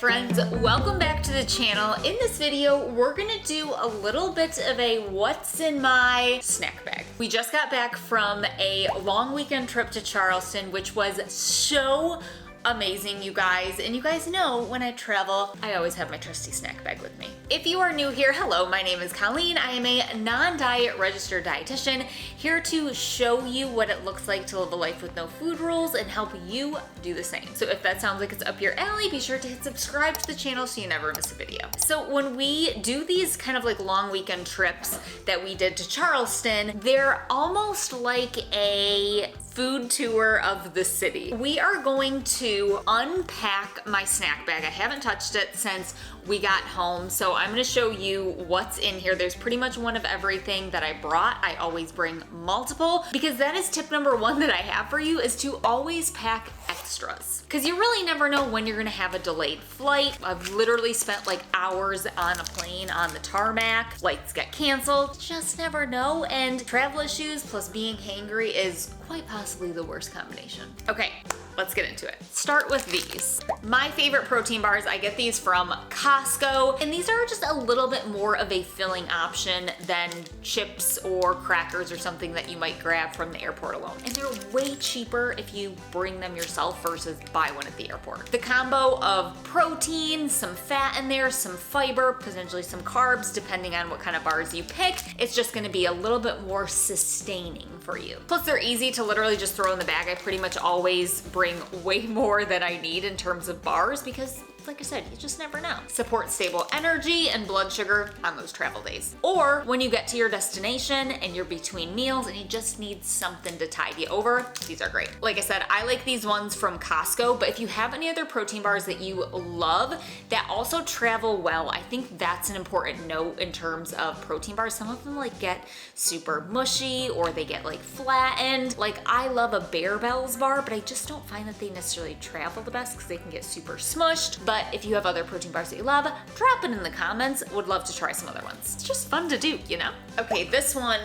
friends, welcome back to the channel. In this video, we're gonna do a little bit of a what's in my snack bag. We just got back from a long weekend trip to Charleston, which was so amazing, you guys. And you guys know when I travel, I always have my trusty snack bag with me. If you are new here, hello, my name is Colleen. I am a non-diet registered dietitian here to show you what it looks like to live a life with no food rules and help you do the same. So if that sounds like it's up your alley, be sure to hit subscribe to the channel so you never miss a video. So when we do these kind of like long weekend trips that we did to Charleston, they're almost like a food tour of the city. We are going to unpack my snack bag. I haven't touched it since we got home, so I'm gonna show you what's in here. There's pretty much one of everything that I brought. I always bring multiple because that is tip number one that I have for you, is to always pack extras. Because you really never know when you're gonna have a delayed flight. I've literally spent like hours on a plane on the tarmac. Flights get canceled, just never know. And travel issues plus being hangry is quite possibly the worst combination. Okay, let's get into it. Start with these. My favorite protein bars, I get these from Costco, and these are just a little bit more of a filling option than chips or crackers or something that you might grab from the airport alone. And they're way cheaper if you bring them yourself versus buy one at the airport. The combo of protein, some fat in there, some fiber, potentially some carbs, depending on what kind of bars you pick, it's just gonna be a little bit more sustaining for you. Plus they're easy to literally just throw in the bag. I pretty much always bring way more than I need in terms of bars because, like I said, you just never know. Support stable energy and blood sugar on those travel days. Or when you get to your destination and you're between meals and you just need something to tide you over, these are great. Like I said, I like these ones from Costco, but if you have any other protein bars that you love that also travel well, I think that's an important note in terms of protein bars. Some of them like get super mushy or they get like flattened. Like I love a Bear Bells bar, but I just don't find that they necessarily travel the best because they can get super smushed. But if you have other protein bars that you love, drop it in the comments. Would love to try some other ones. It's just fun to do, you know? Okay, this one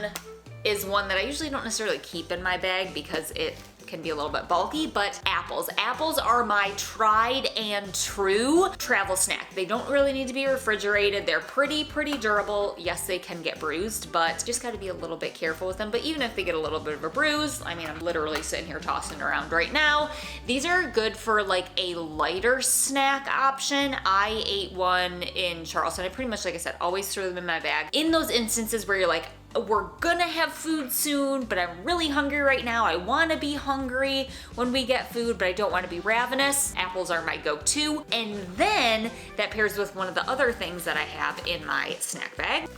is one that I usually don't necessarily keep in my bag because it can be a little bit bulky, but apples. Apples are my tried and true travel snack. They don't really need to be refrigerated. They're pretty durable. Yes, they can get bruised, but just gotta be a little bit careful with them. But even if they get a little bit of a bruise, I mean, I'm literally sitting here tossing around right now. These are good for like a lighter snack option. I ate one in Charleston. I pretty much, like I said, always throw them in my bag. In those instances where you're like, we're gonna have food soon, but I'm really hungry right now. I wanna be hungry when we get food, but I don't wanna be ravenous. Apples are my go-to. And then that pairs with one of the other things that I have in my snack bag,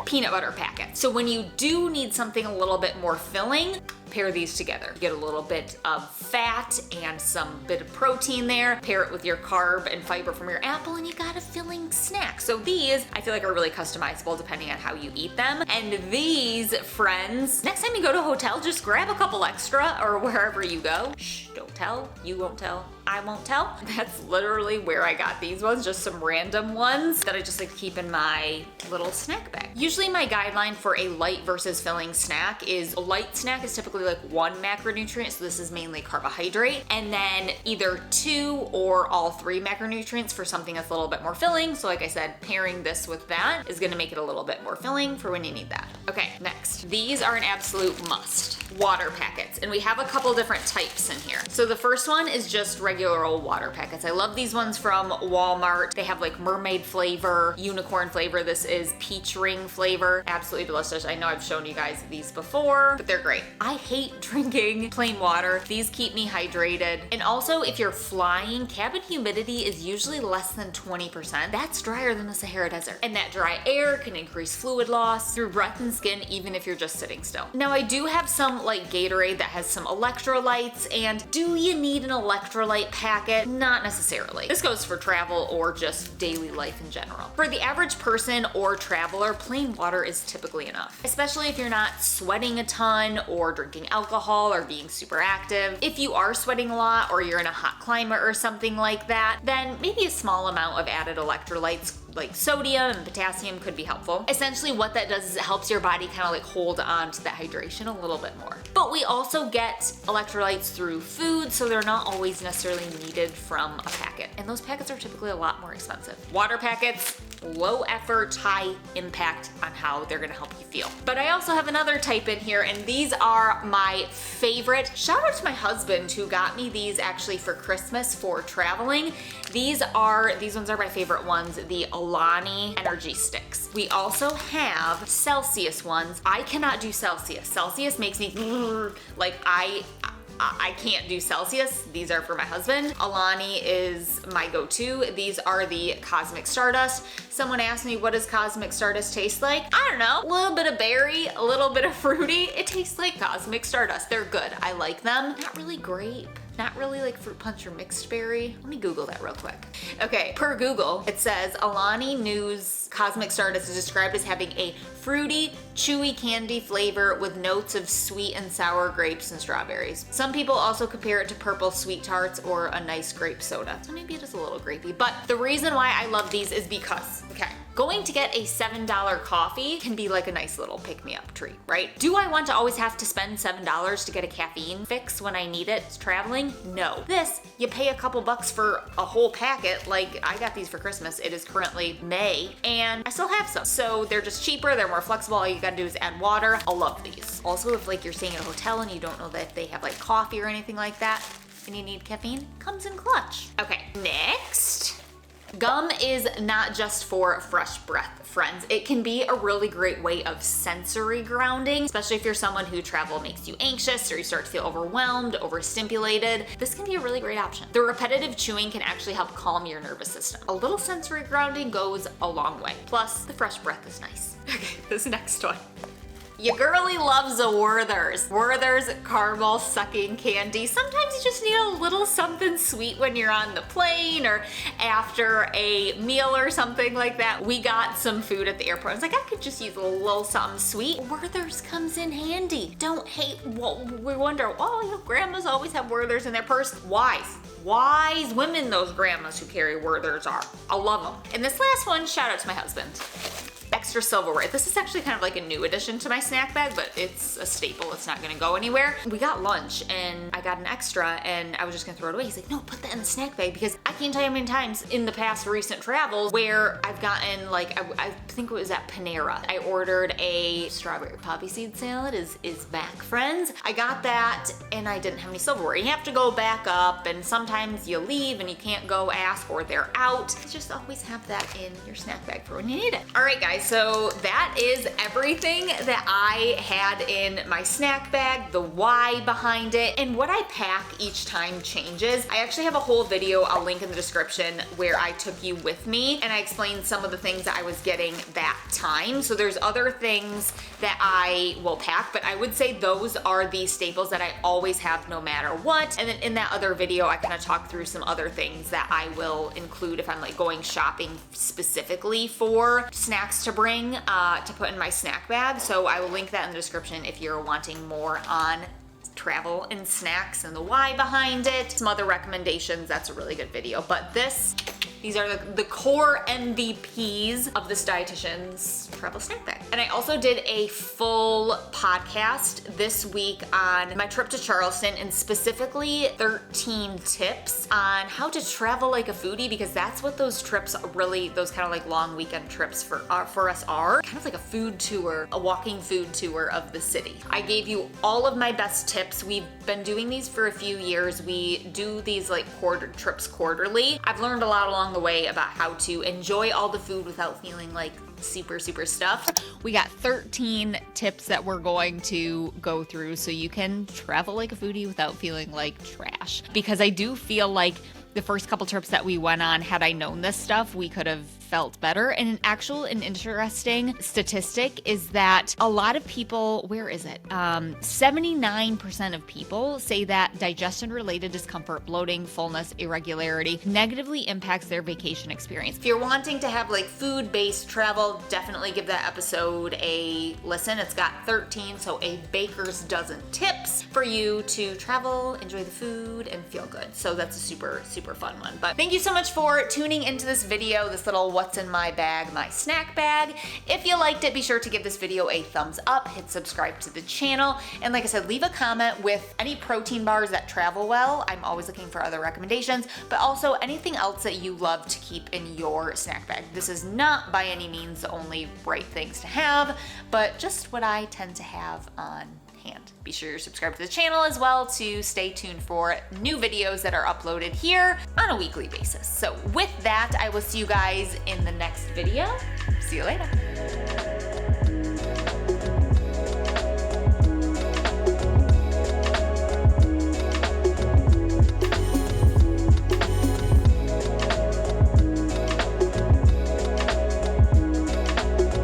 peanut butter packet. So when you do need something a little bit more filling, pair these together. You get a little bit of fat and some bit of protein there. Pair it with your carb and fiber from your apple and you got a filling snack. So these, I feel like are really customizable depending on how you eat them. And these, friends, next time you go to a hotel, just grab a couple extra or wherever you go. Shh, don't tell, you won't tell, I won't tell. That's literally where I got these ones, just some random ones that I just like to keep in my little snack bag. Usually my guideline for a light versus filling snack is a light snack is typically like one macronutrient, so this is mainly carbohydrate, and then either 2 or all 3 macronutrients for something that's a little bit more filling. So like I said, pairing this with that is gonna make it a little bit more filling for when you need that. Okay, next. These are an absolute must. Water packets, and we have a couple different types in here. So the first one is just regular old water packets. I love these ones from Walmart. They have like mermaid flavor, unicorn flavor. This is peach ring flavor. Absolutely delicious. I know I've shown you guys these before, but they're great. I hate drinking plain water. These keep me hydrated. And also if you're flying, cabin humidity is usually less than 20%. That's drier than the Sahara Desert. And that dry air can increase fluid loss through breath and skin, even if you're just sitting still. Now I do have some like Gatorade that has some electrolytes, and do you need an electrolyte packet? Not necessarily. This goes for travel or just daily life in general. For the average person or traveler, plain water is typically enough, especially if you're not sweating a ton or drinking alcohol or being super active. If you are sweating a lot or you're in a hot climate or something like that, then maybe a small amount of added electrolytes like sodium and potassium could be helpful. Essentially what that does is it helps your body kind of like hold on to that hydration a little bit more. But we also get electrolytes through food, so they're not always necessarily needed from a packet. and those packets are typically a lot more expensive. Water packets, low effort, high impact on how they're gonna help you feel. But I also have another type in here, and these are my favorite. Shout out to my husband who got me these actually for Christmas for traveling. These ones are my favorite ones, the Alani energy sticks. We also have Celsius ones. I cannot do Celsius. Celsius makes me like I can't do Celsius. These are for my husband. Alani is my go-to. These are the Cosmic Stardust. Someone asked me, what does Cosmic Stardust taste like? I don't know. A little bit of berry, a little bit of fruity. It tastes like Cosmic Stardust. They're good. I like them. Not really grape. Not really like fruit punch or mixed berry. Let me Google that real quick. Okay, per Google, it says Alani Nu's Cosmic Stardust is described as having a fruity, chewy candy flavor with notes of sweet and sour grapes and strawberries. Some people also compare it to purple sweet tarts or a nice grape soda. So maybe it is a little grapey, but the reason why I love these is because, okay, going to get a $7 coffee can be like a nice little pick-me-up treat, right? Do I want to always have to spend $7 to get a caffeine fix when I need it traveling? No. This, you pay a couple bucks for a whole packet. Like, I got these for Christmas. It is currently May, and I still have some. So they're just cheaper, they're more flexible. All you gotta do is add water. I love these. Also, if like you're staying at a hotel and you don't know that they have like coffee or anything like that, and you need caffeine, comes in clutch. Okay, next. Gum is not just for fresh breath, friends. It can be a really great way of sensory grounding, especially if you're someone who travel makes you anxious or you start to feel overwhelmed, overstimulated. This can be a really great option. The repetitive chewing can actually help calm your nervous system. A little sensory grounding goes a long way. Plus, the fresh breath is nice. Okay, this next one. Your girlie loves a Werther's. Werther's caramel sucking candy. Sometimes you just need a little something sweet when you're on the plane or after a meal or something like that. We got some food at the airport. I was like, I could just use a little something sweet. Werther's comes in handy. Don't hate, well, we wonder, oh, you know, grandmas always have Werther's in their purse. Wise women those grandmas who carry Werther's are. I love them. And this last one, shout out to my husband. Extra silverware. This is actually kind of like a new addition to my snack bag, but it's a staple. It's not gonna go anywhere. We got lunch and I got an extra and I was just gonna throw it away. He's like, no, put that in the snack bag, because I can't tell you how many times in the past recent travels where I've gotten like, I think it was at Panera. I ordered a strawberry poppy seed salad is back, friends. I got that and I didn't have any silverware. You have to go back up and sometimes you leave and you can't go ask or they're out. Just always have that in your snack bag for when you need it. All right, guys. So that is everything that I had in my snack bag, the why behind it, and what I pack each time changes. I actually have a whole video I'll link in the description where I took you with me and I explained some of the things that I was getting that time. So there's other things that I will pack, but I would say those are the staples that I always have no matter what. And then in that other video, I kind of talk through some other things that I will include if I'm like going shopping specifically for snacks to bring to put in my snack bag. So I will link that in the description if you're wanting more on travel and snacks and the why behind it. Some other recommendations, that's a really good video. But these are the core MVPs of this Dietitian's travel snack bag. And I also did a full podcast this week on my trip to Charleston and specifically 13 tips on how to travel like a foodie, because that's what those trips really, those kind of like long weekend trips for us are. Kind of like a food tour, a walking food tour of the city. I gave you all of my best tips. We've been doing these for a few years. We do these like trips quarterly. I've learned a lot along the way about how to enjoy all the food without feeling like super stuffed. We got 13 tips that we're going to go through so you can travel like a foodie without feeling like trash. Because I do feel like the first couple trips that we went on, had I known this stuff, we could have felt better. And an interesting statistic is that a lot of people, where is it? 79% of people say that digestion-related discomfort, bloating, fullness, irregularity negatively impacts their vacation experience. If you're wanting to have like food-based travel, definitely give that episode a listen. It's got 13, so a baker's dozen tips for you to travel, enjoy the food, and feel good. So that's a super fun one. But thank you so much for tuning into this video, this little what's in my bag, my snack bag. If you liked it, be sure to give this video a thumbs up, hit subscribe to the channel, and like I said, leave a comment with any protein bars that travel well. I'm always looking for other recommendations, but also anything else that you love to keep in your snack bag. This is not by any means the only right things to have, but just what I tend to have on hand. Be sure you're subscribed to the channel as well to stay tuned for new videos that are uploaded here on a weekly basis. So with that, I will see you guys in the next video. See you later.